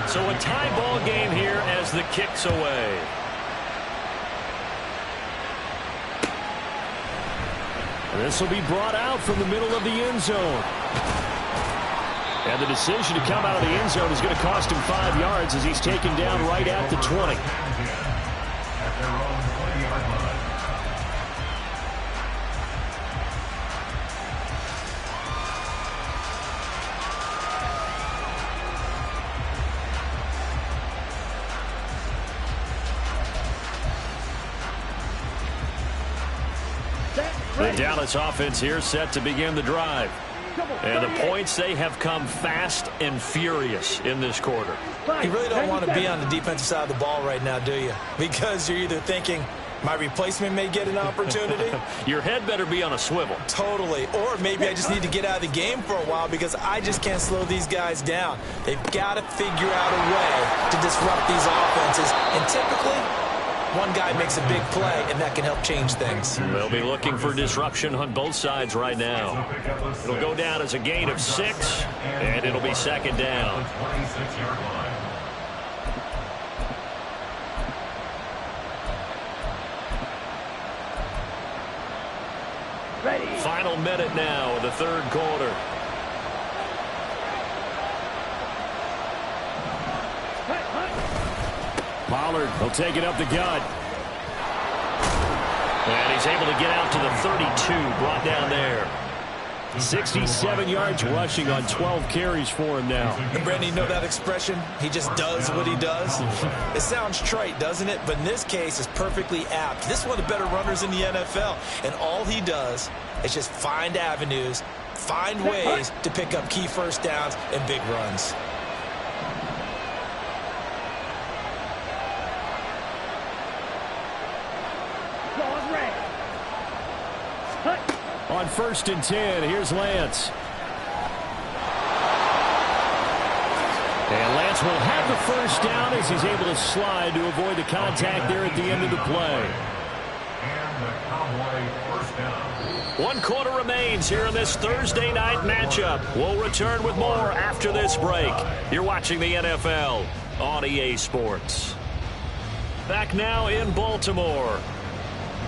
So a tie ball game here as the kick's away. This will be brought out from the middle of the end zone. And the decision to come out of the end zone is going to cost him 5 yards as he's taken down right at the 20. The Dallas offense here set to begin the drive. And the points, they have come fast and furious in this quarter. You really don't want to be on the defensive side of the ball right now, do you? Because you're either thinking, my replacement may get an opportunity. Your head better be on a swivel. Totally. Or maybe I just need to get out of the game for a while because I just can't slow these guys down. They've got to figure out a way to disrupt these offenses. And typically, one guy makes a big play, and that can help change things. They'll be looking for disruption on both sides right now. It'll go down as a gain of 6, and it'll be second down. final minute now of the third quarter. Pollard will take it up the gut. And he's able to get out to the 32, brought down there. 67 yards rushing on 12 carries for him now. And Brandon, you know that expression? He just does what he does. It sounds trite, doesn't it? But in this case, it's perfectly apt. This is one of the better runners in the NFL. And all he does is just find avenues, find ways to pick up key first downs and big runs. On 1st and 10, here's Lance. And Lance will have the first down as he's able to slide to avoid the contact there at the end of the play. And the Cowboy first down. 1 quarter remains here in this Thursday night matchup. We'll return with more after this break. You're watching the NFL on EA Sports. Back now in Baltimore.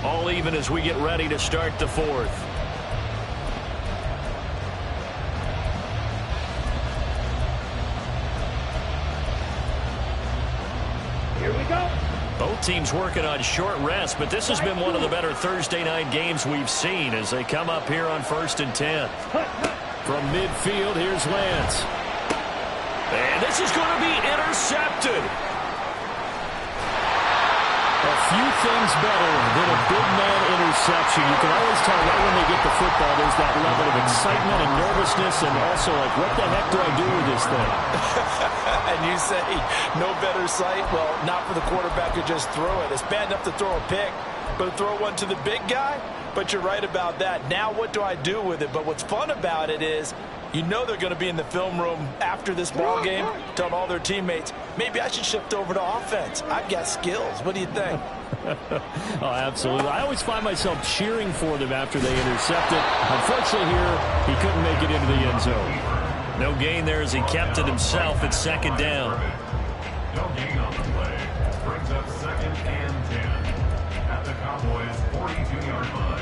All even as we get ready to start the fourth. Both teams working on short rest, but this has been one of the better Thursday night games we've seen as they come up here on 1st and 10. From midfield, here's Lance. And this is going to be intercepted. A few things better than a big man interception. You can always tell right when they get the football, there's that level of excitement and nervousness, and also like, what the heck do I do with this thing? And you say, no better sight? Well, not for the quarterback to just throw it. It's bad enough to throw a pick, but to throw one to the big guy? But you're right about that. Now what do I do with it? But what's fun about it is, you know they're going to be in the film room after this ball game, telling all their teammates, maybe I should shift over to offense. I've got skills. What do you think? Oh, absolutely. I always find myself cheering for them after they intercept it. Unfortunately here, he couldn't make it into the end zone. No gain there as he kept it himself at 2nd down. No gain on the play. Brings up 2nd and 10 at the Cowboys' 42-yard line.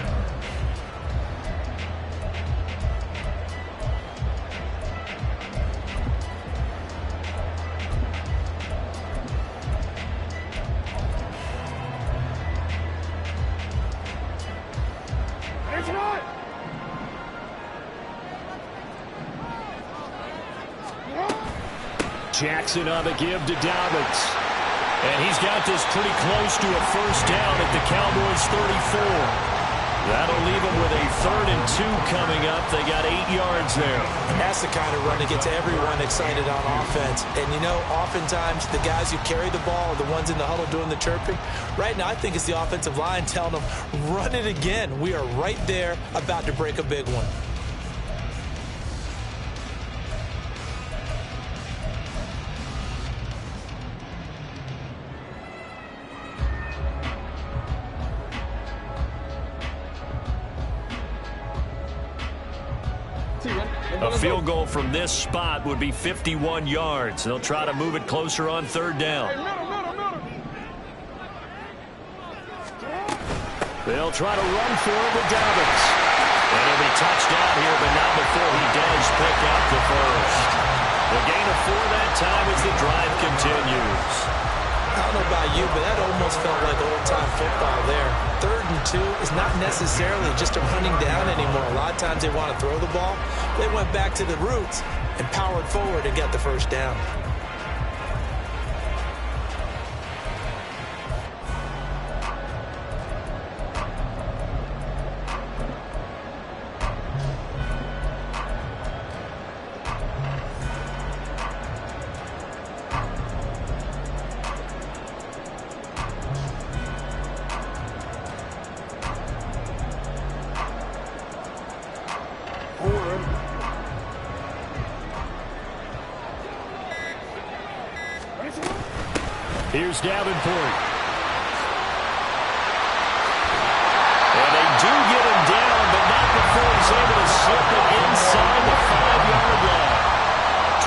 Jackson on the give to Dobbins. And he's got this pretty close to a first down at the Cowboys' 34. That'll leave them with a 3rd and 2 coming up. They got 8 yards there. And that's the kind of run that gets everyone excited on offense. And, you know, oftentimes the guys who carry the ball are the ones in the huddle doing the chirping. Right now, I think it's the offensive line telling them, run it again. We are right there about to break a big one. A field goal from this spot would be 51 yards. They'll try to move it closer on 3rd down. They'll try to run for it with Dobbins. And he'll be touched down here, but not before he does pick up the first. The gain of 4 that time as the drive continues. I don't know about you, but that almost felt like old-time football there. 3rd and 2 is not necessarily just a running down anymore. A lot of times they want to throw the ball. They went back to the roots and powered forward and got the first down. Here's Davenport. And they do get him down, but not before he's able to slip it inside the 5-yard line.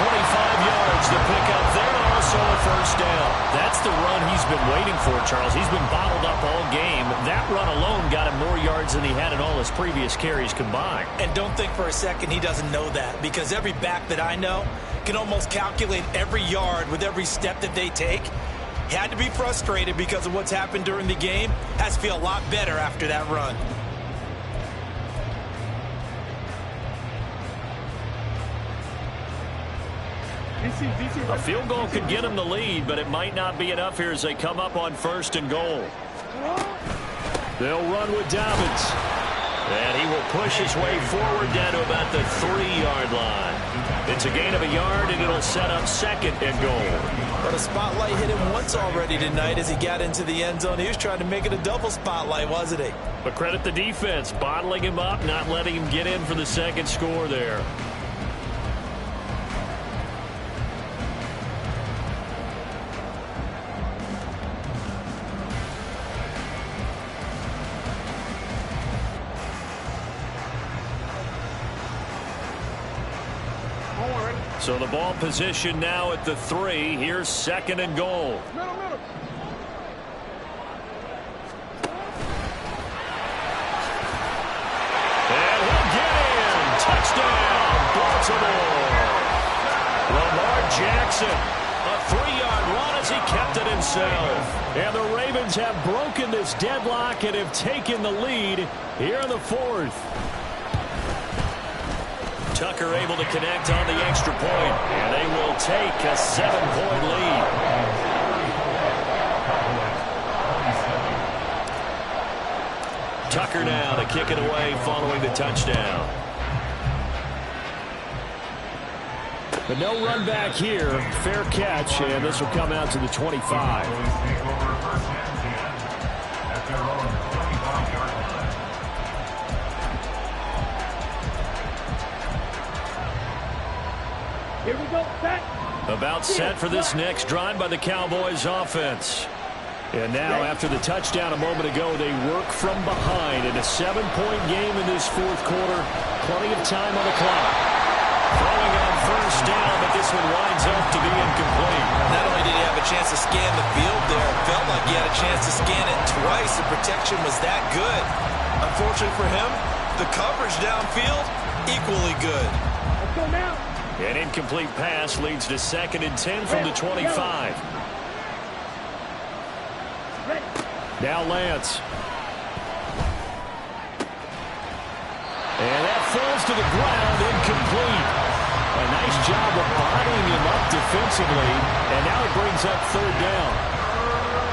25 yards to pick up there, also a first down. That's the run he's been waiting for, Charles. He's been bottled up all game. That run alone got him more yards yards than he had in all his previous carries combined. And don't think for a second he doesn't know that, because every back that I know can almost calculate every yard with every step that they take. Had to be frustrated because of what's happened during the game. Has to feel a lot better after that run. A field goal could get him the lead, but it might not be enough here as they come up on 1st and goal. They'll run with Dobbins. And he will push his way forward down to about the 3-yard line. It's a gain of a yard, and it'll set up 2nd and goal. But a spotlight hit him once already tonight as he got into the end zone. He was trying to make it a double spotlight, wasn't he? But credit the defense, bottling him up, not letting him get in for the 2nd score there. So the ball position now at the 3. Here's 2nd and goal. Middle. And he'll get in. Touchdown, Baltimore. Lamar Jackson, a 3-yard run as he kept it himself. And the Ravens have broken this deadlock and have taken the lead here in the 4th. Tucker able to connect on the extra point, and they will take a 7-point lead. Tucker now to kick it away following the touchdown. But no run back here. Fair catch, and this will come out to the 25. Here we go, set. About set for this next drive by the Cowboys offense. And now after the touchdown a moment ago, they work from behind in a 7-point game in this 4th quarter. Plenty of time on the clock. Throwing on 1st down, but this one winds up to be incomplete. Not only did he have a chance to scan the field there, it felt like he had a chance to scan it twice. The protection was that good. Unfortunately for him, the coverage downfield, equally good. Let's go now. An incomplete pass leads to 2nd and 10 from the 25. Now Lance. And that falls to the ground, incomplete. A nice job of bodying him up defensively, and now it brings up 3rd down.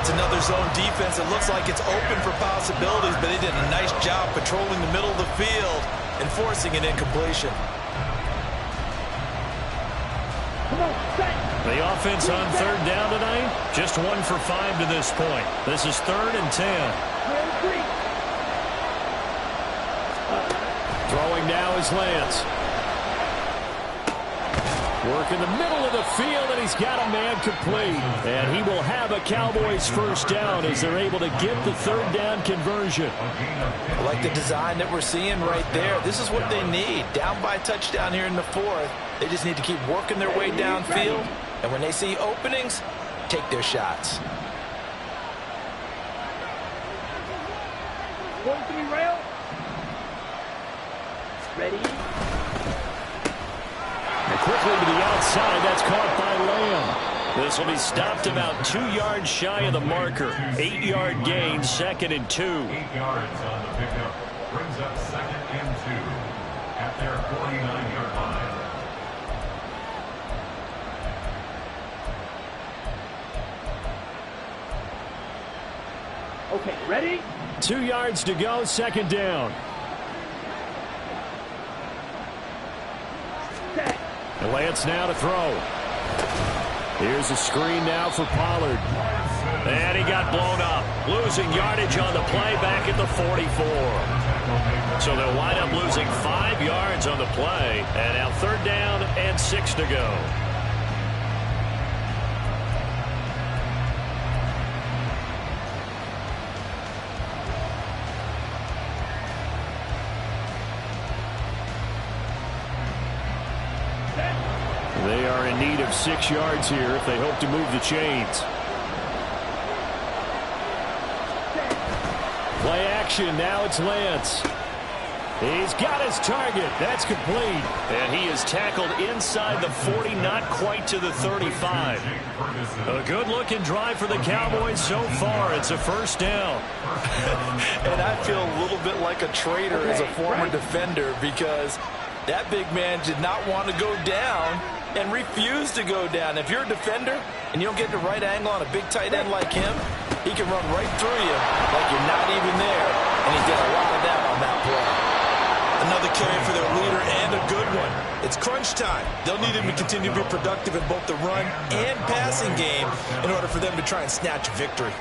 It's another zone defense. It looks like it's open for possibilities, but they did a nice job patrolling the middle of the field and forcing an incompletion. The offense on 3rd down tonight, just 1 for 5 to this point. This is 3rd and 10. Throwing now is Lance. Work in the middle of the field, and he's got a man complete. And he will have a Cowboys 1st down as they're able to get the 3rd down conversion. I like the design that we're seeing right there. This is what they need. Down by a touchdown here in the 4th. They just need to keep working their way downfield. And when they see openings, take their shots. 43 rail. Ready. And quickly to the outside, that's caught by Lamb. This will be stopped about 2 yards shy of the marker. 8-yard gain, 2nd and 2. 8 yards on the pickup. Brings up 2nd and 2 at their 49-yard line. Okay, ready? 2 yards to go, 2nd down. Set. And Lance now to throw. Here's a screen now for Pollard. And he got blown up. Losing yardage on the play back at the 44. So they'll wind up losing 5 yards on the play. And now 3rd down and 6 to go. They are in need of 6 yards here if they hope to move the chains. Play action. Now it's Lance. He's got his target. That's complete. And he is tackled inside the 40, not quite to the 35. A good-looking drive for the Cowboys so far. It's a first down. And I feel a little bit like a traitor as a former defender because that big man did not want to go down and refused to go down. If you're a defender and you don't get the right angle on a big tight end like him, he can run right through you like you're not even there. And he did a lot of that on that play. Another carry for their leader and a good one. It's crunch time. They'll need him to continue to be productive in both the run and passing game in order for them to try and snatch a victory.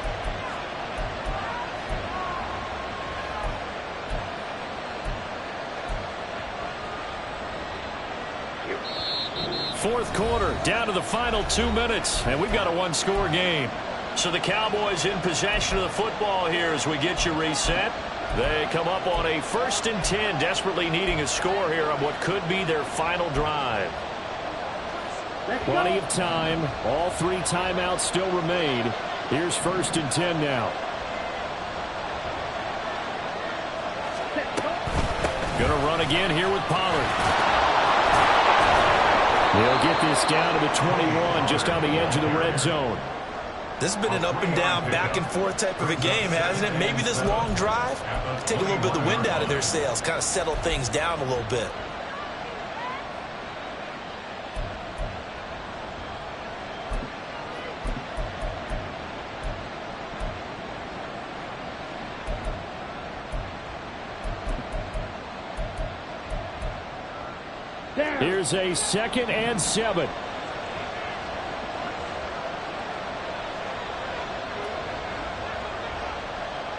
Fourth quarter, down to the final 2 minutes, and we've got a one-score game. So the Cowboys in possession of the football here as we get you reset. They come up on a 1st and 10, desperately needing a score here on what could be their final drive. Plenty of time. All 3 timeouts still remain. Here's 1st and 10 now. Gonna run again here with Pollard. He'll get this down to the 21, just on the edge of the red zone. This has been an up-and-down, back-and-forth type of a game, hasn't it? Maybe this long drive take a little bit of the wind out of their sails, kind of settle things down a little bit. Here's a 2nd and 7.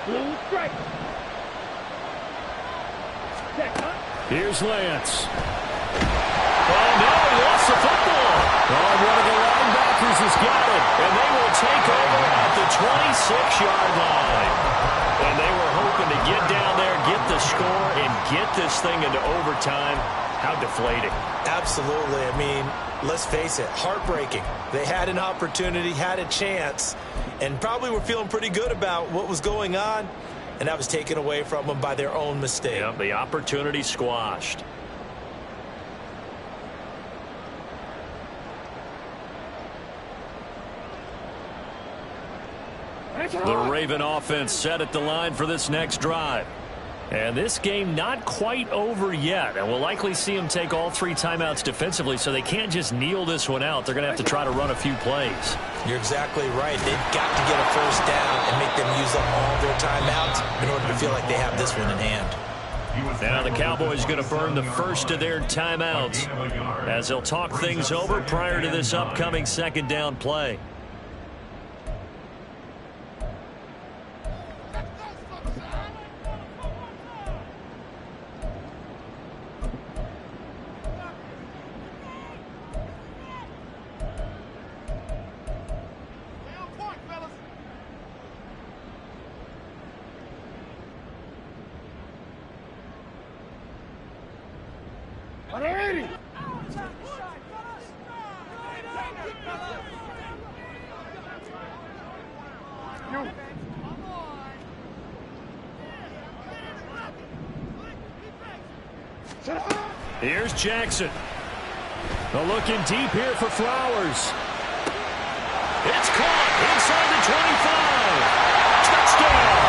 Blue strike. Here's Lance. Oh, no, he lost the football. Oh, one of the linebackers has got it, and they will take over at the 26-yard line. And they were hoping to get down there, get the score, and get this thing into overtime. How deflating. Absolutely. I mean, let's face it, heartbreaking. They had an opportunity, had a chance, and probably were feeling pretty good about what was going on, and that was taken away from them by their own mistake. Yep, the opportunity squashed. The Raven offense set at the line for this next drive. And this game not quite over yet. And we'll likely see them take all 3 timeouts defensively, so they can't just kneel this one out. They're going to have to try to run a few plays. You're exactly right. They've got to get a first down and make them use up all their timeouts in order to feel like they have this one in hand. Now the Cowboys going to burn the first of their timeouts as they'll talk things over prior to this upcoming 2nd down play. Here's Jackson. Looking deep here for Flowers. It's caught inside the 25. Touchdown.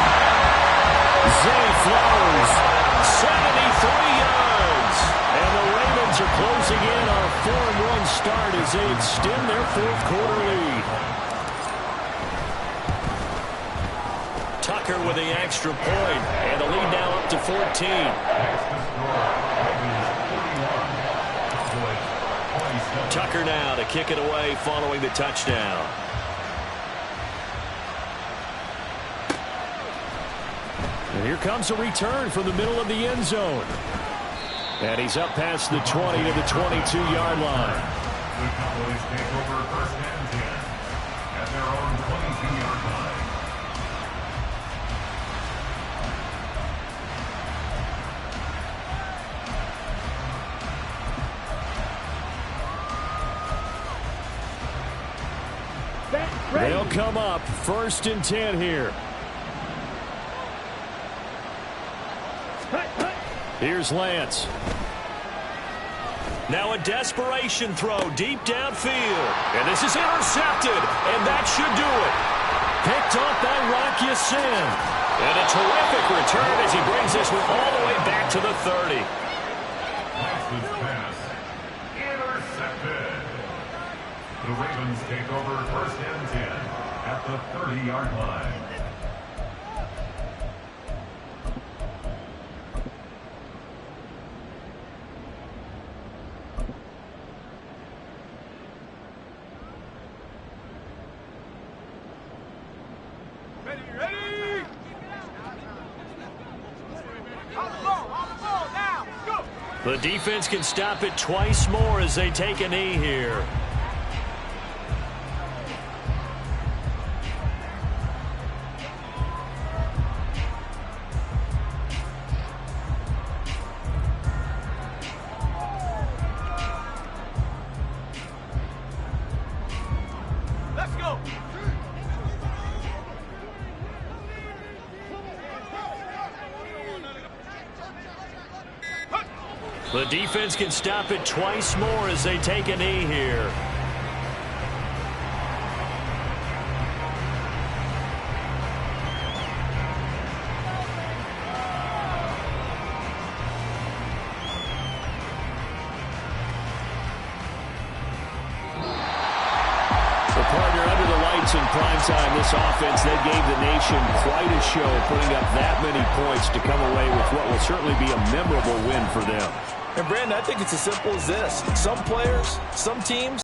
Zay Flowers, 73 yards. And the Ravens are closing in on a 4-1 start as they extend their 4th quarter lead. Tucker with the extra point, and the lead now up to 14. Tucker now to kick it away following the touchdown. And here comes a return from the middle of the end zone. And he's up past the 20 to the 22-yard line. The Cowboys take over 1st and 10 at their own 22-yard line. They'll come up 1st and 10 here. Here's Lance. Now a desperation throw deep downfield. And this is intercepted, and that should do it. Picked up by Rock Ya-Sin. And a terrific return as he brings this one all the way back to the 30. Pass intercepted. The Ravens take over first and 10 at the 30-yard line. Ready? On the ball, now, go! The defense can stop it twice more as they take a knee here. Let's go! The defense can stop it twice more as they take a knee here. In primetime, this offense, they gave the nation quite a show, putting up that many points to come away with what will certainly be a memorable win for them. And, Brandon, I think it's as simple as this. Some players, some teams,